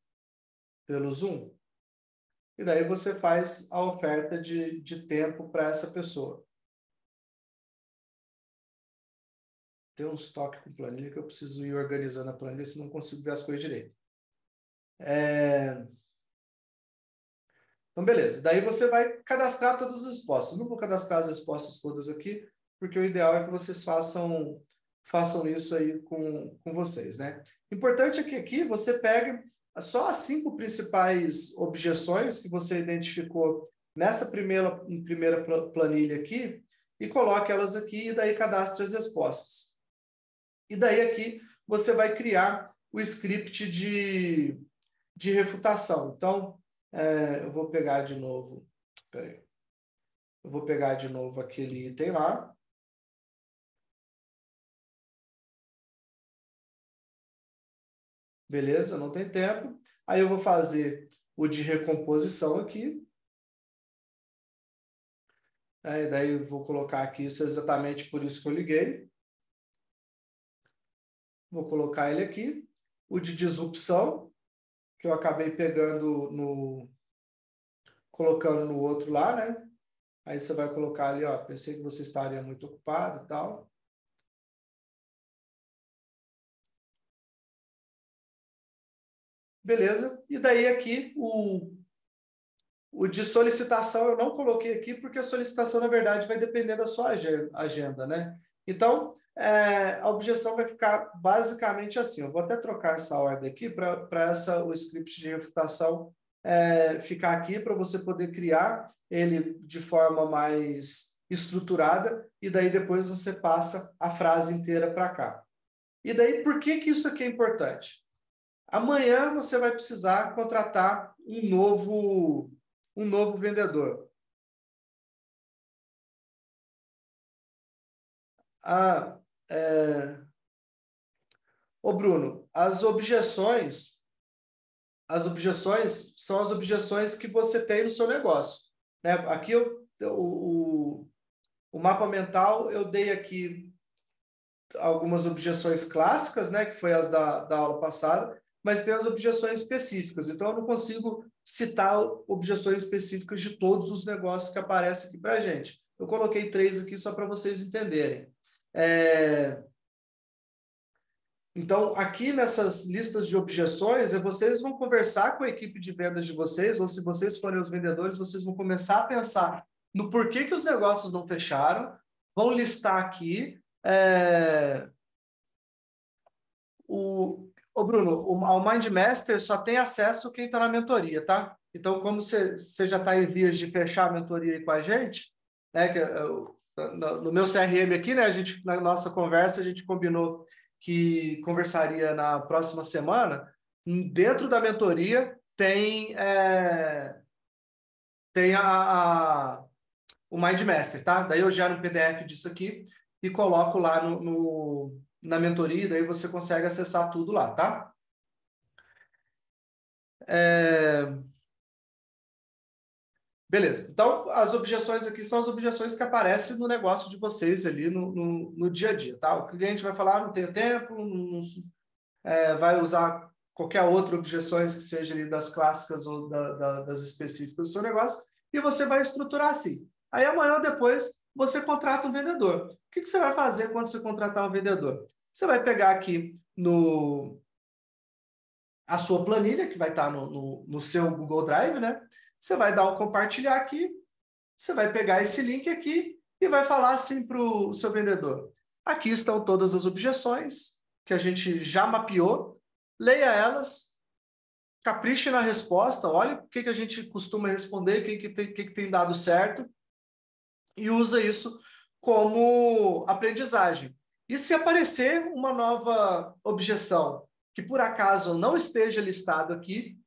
pelo Zoom. E daí você faz a oferta de tempo para essa pessoa. Tem uns toques com planilha que eu preciso ir organizando a planilha, senão não consigo ver as coisas direito. Então, beleza. Daí você vai cadastrar todas as respostas. Não vou cadastrar as respostas todas aqui, porque o ideal é que vocês façam isso aí com vocês, né? Importante é que aqui você pegue só as 5 principais objeções que você identificou nessa primeira planilha aqui e coloque elas aqui e daí cadastre as respostas. E daí aqui você vai criar o script de refutação. Então, eu vou pegar de novo, peraí. Eu vou pegar de novo aquele item lá. Beleza, não tem tempo. Aí eu vou fazer o de recomposição aqui. E daí eu vou colocar aqui, isso é exatamente por isso que eu liguei. Vou colocar ele aqui. O de disrupção, que eu acabei pegando colocando no outro lá, né? Aí você vai colocar ali, ó, pensei que você estaria muito ocupado e tal. Beleza? E daí aqui, o de solicitação eu não coloquei aqui, porque a solicitação, na verdade, vai depender da sua agenda, né? Então, a objeção vai ficar basicamente assim. Eu vou até trocar essa ordem aqui para o script de refutação ficar aqui, para você poder criar ele de forma mais estruturada, e daí depois você passa a frase inteira para cá. E daí, por que isso aqui é importante? Amanhã você vai precisar contratar um novo vendedor. Ô, Bruno, as objeções são as objeções que você tem no seu negócio, né? Aqui o mapa mental eu dei aqui algumas objeções clássicas, né, que foi as da aula passada, mas tem as objeções específicas. Então, eu não consigo citar objeções específicas de todos os negócios que aparecem aqui para a gente. Eu coloquei 3 aqui só para vocês entenderem. Então, aqui nessas listas de objeções, vocês vão conversar com a equipe de vendas de vocês, ou se vocês forem os vendedores, vocês vão começar a pensar no porquê que os negócios não fecharam, vão listar aqui. Bruno, ao Mind Master só tem acesso quem está na mentoria, tá? Então, como você já está em vias de fechar a mentoria aí com a gente, né? No meu CRM aqui, né? Na nossa conversa, a gente combinou que conversaria na próxima semana. Dentro da mentoria tem o Mind Master, tá? Daí eu gero um PDF disso aqui e coloco lá na mentoria, daí você consegue acessar tudo lá, tá? Beleza. Então, as objeções aqui são as objeções que aparecem no negócio de vocês ali no dia a dia, tá? O cliente vai falar, não tenho tempo, vai usar qualquer outra objeções que seja ali das clássicas ou das específicas do seu negócio, e você vai estruturar assim. Aí amanhã ou depois você contrata um vendedor. O que você vai fazer quando você contratar um vendedor? Você vai pegar aqui a sua planilha, que vai estar no seu Google Drive, né? Você vai dar um compartilhar aqui, você vai pegar esse link aqui e vai falar assim para o seu vendedor. Aqui estão todas as objeções que a gente já mapeou, leia elas, capriche na resposta, olhe o que a gente costuma responder, o que tem dado certo, e usa isso como aprendizagem. E se aparecer uma nova objeção que por acaso não esteja listado aqui,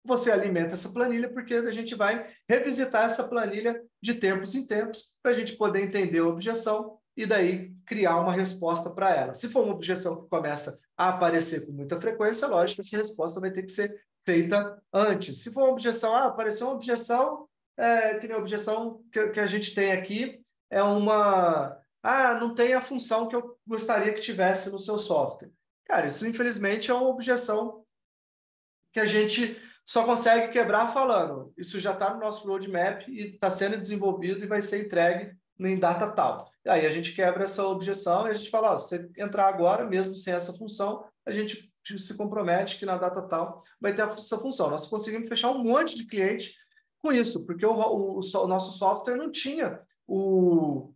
você alimenta essa planilha, porque a gente vai revisitar essa planilha de tempos em tempos para a gente poder entender a objeção e daí criar uma resposta para ela. Se for uma objeção que começa a aparecer com muita frequência, lógico que essa resposta vai ter que ser feita antes. Se for uma objeção, apareceu uma objeção, que nem a objeção que a gente tem aqui, é não tem a função que eu gostaria que tivesse no seu software. Cara, isso infelizmente é uma objeção que a gente só consegue quebrar falando. Isso já está no nosso roadmap e está sendo desenvolvido e vai ser entregue em data tal. E aí a gente quebra essa objeção e a gente fala, se você entrar agora, mesmo sem essa função, a gente se compromete que na data tal vai ter essa função. Nós conseguimos fechar um monte de cliente com isso, porque o nosso software não tinha o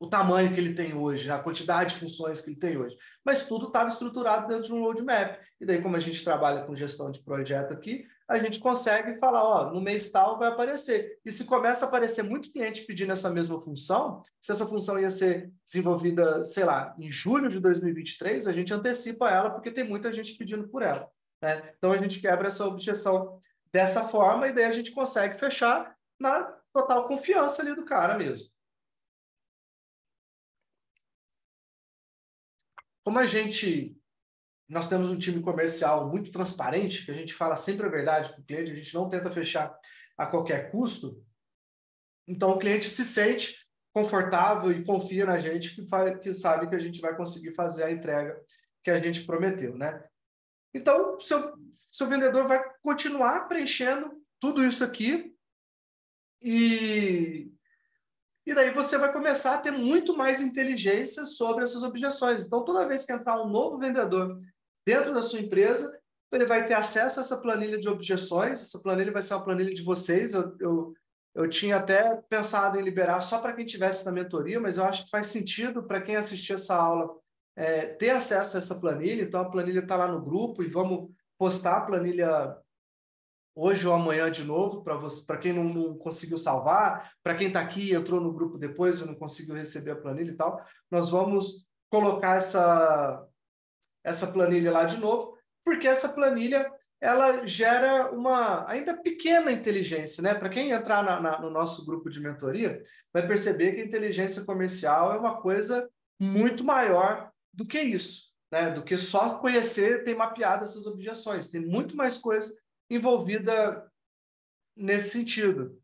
tamanho que ele tem hoje, a quantidade de funções que ele tem hoje. Mas tudo estava estruturado dentro de um roadmap. E daí, como a gente trabalha com gestão de projeto aqui, a gente consegue falar, no mês tal vai aparecer. E se começa a aparecer muito cliente pedindo essa mesma função, se essa função ia ser desenvolvida, sei lá, em julho de 2023, a gente antecipa ela, porque tem muita gente pedindo por ela, né? Então, a gente quebra essa objeção dessa forma e daí a gente consegue fechar na total confiança ali do cara mesmo. Como nós temos um time comercial muito transparente, que a gente fala sempre a verdade para o cliente, a gente não tenta fechar a qualquer custo, então o cliente se sente confortável e confia na gente, que sabe que a gente vai conseguir fazer a entrega que a gente prometeu, né? Então, seu vendedor vai continuar preenchendo tudo isso aqui e daí você vai começar a ter muito mais inteligência sobre essas objeções. Então, toda vez que entrar um novo vendedor dentro da sua empresa, ele vai ter acesso a essa planilha de objeções. Essa planilha vai ser uma planilha de vocês. Eu tinha até pensado em liberar só para quem estivesse na mentoria, mas eu acho que faz sentido para quem assistir essa aula ter acesso a essa planilha. Então, a planilha está lá no grupo e vamos postar a planilha hoje ou amanhã de novo, para quem não conseguiu salvar, para quem está aqui entrou no grupo depois e não conseguiu receber a planilha e tal, nós vamos colocar essa planilha lá de novo, porque essa planilha ela gera uma ainda pequena inteligência, né? Para quem entrar no nosso grupo de mentoria, vai perceber que a inteligência comercial é uma coisa muito maior do que isso, né? Do que só conhecer, ter mapeado essas objeções. Tem muito mais coisa envolvida nesse sentido.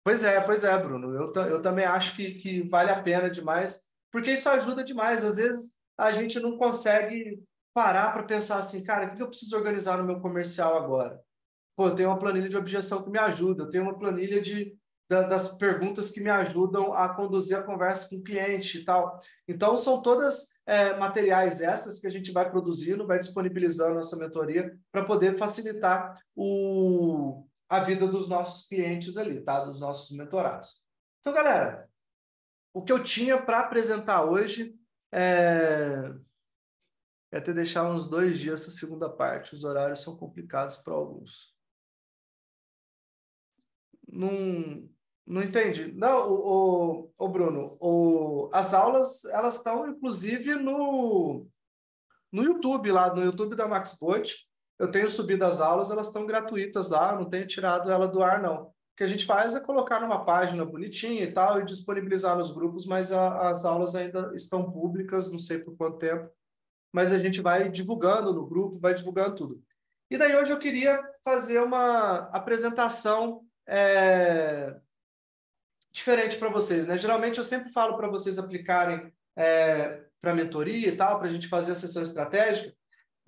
Pois é, Bruno. Eu também acho que vale a pena demais, porque isso ajuda demais. Às vezes a gente não consegue parar para pensar assim, cara, o que eu preciso organizar no meu comercial agora? Pô, eu tenho uma planilha de objeção que me ajuda, eu tenho uma planilha das perguntas que me ajudam a conduzir a conversa com o cliente e tal. Então, são todas materiais extras que a gente vai produzindo, vai disponibilizando a nossa mentoria para poder facilitar a vida dos nossos clientes ali, tá? Dos nossos mentorados. Então, galera, o que eu tinha para apresentar hoje é até deixar uns 2 dias essa segunda parte. Os horários são complicados para alguns. Não, não entendi. Não, Bruno, as aulas, elas estão, inclusive, no YouTube, lá no YouTube da MaxBot. Eu tenho subido as aulas, elas estão gratuitas lá, não tenho tirado ela do ar, não. O que a gente faz é colocar numa página bonitinha e tal, e disponibilizar nos grupos, mas as aulas ainda estão públicas, não sei por quanto tempo, mas a gente vai divulgando no grupo, vai divulgando tudo. E daí hoje eu queria fazer uma apresentação diferente para vocês, né? Geralmente eu sempre falo para vocês aplicarem para mentoria e tal, para a gente fazer a sessão estratégica,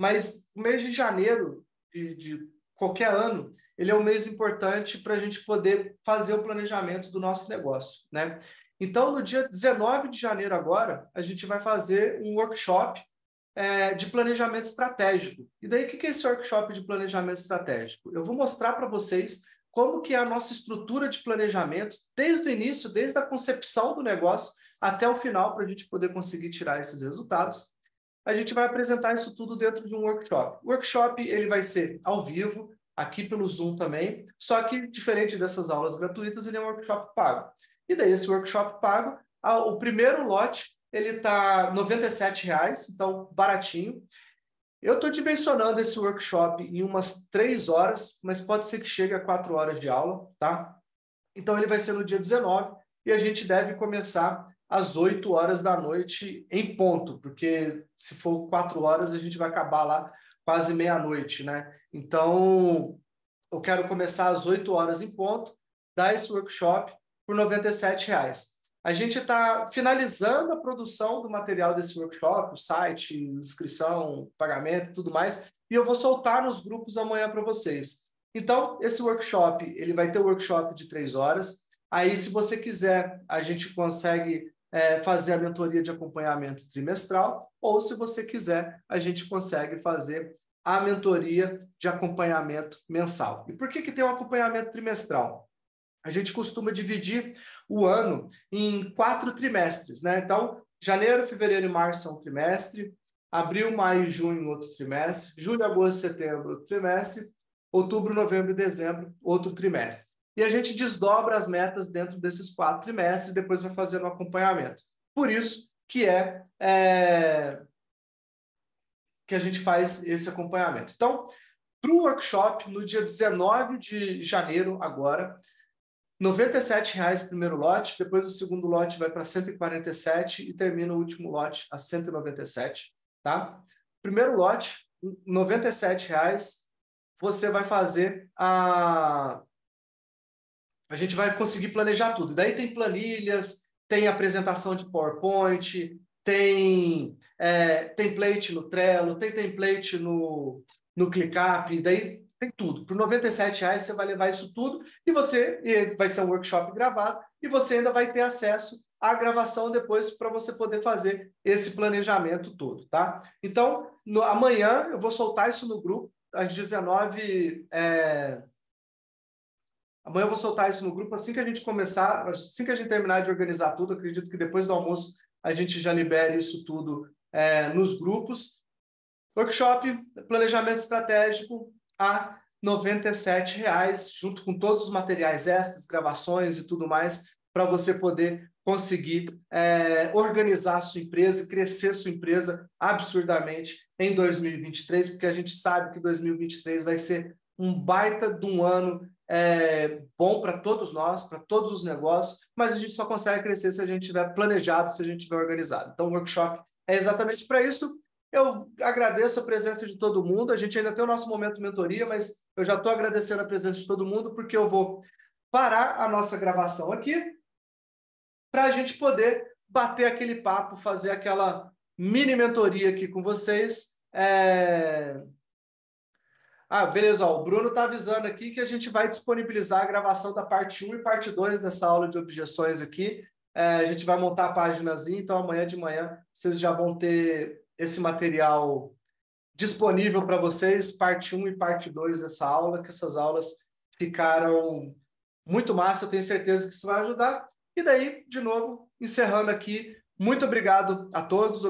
mas o mês de janeiro de qualquer ano, ele é um mês importante para a gente poder fazer o planejamento do nosso negócio, né? Então, no dia 19 de janeiro agora, a gente vai fazer um workshop de planejamento estratégico. E daí, o que é esse workshop de planejamento estratégico? Eu vou mostrar para vocês como que é a nossa estrutura de planejamento, desde o início, desde a concepção do negócio até o final, para a gente poder conseguir tirar esses resultados. A gente vai apresentar isso tudo dentro de um workshop. O workshop ele vai ser ao vivo, aqui pelo Zoom também, só que, diferente dessas aulas gratuitas, ele é um workshop pago. E daí, esse workshop pago, o primeiro lote, ele está R$ 97,00, então baratinho. Eu estou dimensionando esse workshop em umas 3 horas, mas pode ser que chegue a 4 horas de aula, tá? Então, ele vai ser no dia 19 e a gente deve começar às 8 horas da noite em ponto, porque se for 4 horas, a gente vai acabar lá quase meia-noite, né? Então, eu quero começar às 8 horas em ponto, dar esse workshop por R$ 97,00. A gente está finalizando a produção do material desse workshop, o site, inscrição, pagamento e tudo mais, e eu vou soltar nos grupos amanhã para vocês. Então, esse workshop, ele vai ter um workshop de 3 horas. Aí, se você quiser, a gente consegue fazer a mentoria de acompanhamento trimestral, ou se você quiser, a gente consegue fazer a mentoria de acompanhamento mensal. E por que tem um acompanhamento trimestral? A gente costuma dividir o ano em 4 trimestres, né? Então, janeiro, fevereiro e março são um trimestre, abril, maio e junho, outro trimestre, julho, agosto, setembro, outro trimestre, outubro, novembro e dezembro, outro trimestre. E a gente desdobra as metas dentro desses 4 trimestres e depois vai fazendo um acompanhamento. Por isso que que a gente faz esse acompanhamento. Então, para o workshop, no dia 19 de janeiro, agora, R$ 97,00 o primeiro lote, depois o segundo lote vai para 147 e termina o último lote a 197, tá? Primeiro lote, R$ 97,00, você vai fazer a gente vai conseguir planejar tudo. Daí tem planilhas, tem apresentação de PowerPoint, tem template no Trello, tem template no ClickUp, daí tem tudo. Por R$ 97,00 você vai levar isso tudo e vai ser um workshop gravado e você ainda vai ter acesso à gravação depois para você poder fazer esse planejamento todo, tá? Então, amanhã eu vou soltar isso no grupo, às 19 Amanhã eu vou soltar isso no grupo assim que a gente começar, assim que a gente terminar de organizar tudo. Acredito que depois do almoço a gente já libere isso tudo nos grupos. Workshop, planejamento estratégico a R$ 97,00, junto com todos os materiais extras, gravações e tudo mais, para você poder conseguir organizar a sua empresa e crescer sua empresa absurdamente em 2023, porque a gente sabe que 2023 vai ser um baita de um ano bom para todos nós, para todos os negócios, mas a gente só consegue crescer se a gente tiver planejado, se a gente tiver organizado. Então, o workshop é exatamente para isso. Eu agradeço a presença de todo mundo. A gente ainda tem o nosso momento mentoria, mas eu já estou agradecendo a presença de todo mundo, porque eu vou parar a nossa gravação aqui para a gente poder bater aquele papo, fazer aquela mini mentoria aqui com vocês. Beleza, ó, o Bruno está avisando aqui que a gente vai disponibilizar a gravação da parte 1 e parte 2 dessa aula de objeções aqui. A gente vai montar a paginazinha, então amanhã de manhã vocês já vão ter esse material disponível para vocês, parte 1 e parte 2 dessa aula, que essas aulas ficaram muito massa, eu tenho certeza que isso vai ajudar. E daí, de novo, encerrando aqui, muito obrigado a todos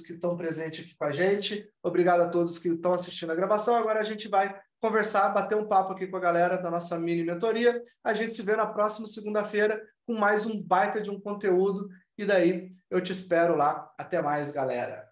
que estão presentes aqui com a gente, obrigado a todos que estão assistindo a gravação. Agora a gente vai conversar, bater um papo aqui com a galera da nossa mini mentoria. A gente se vê na próxima segunda-feira com mais um baita de um conteúdo, e daí eu te espero lá. Até mais, galera!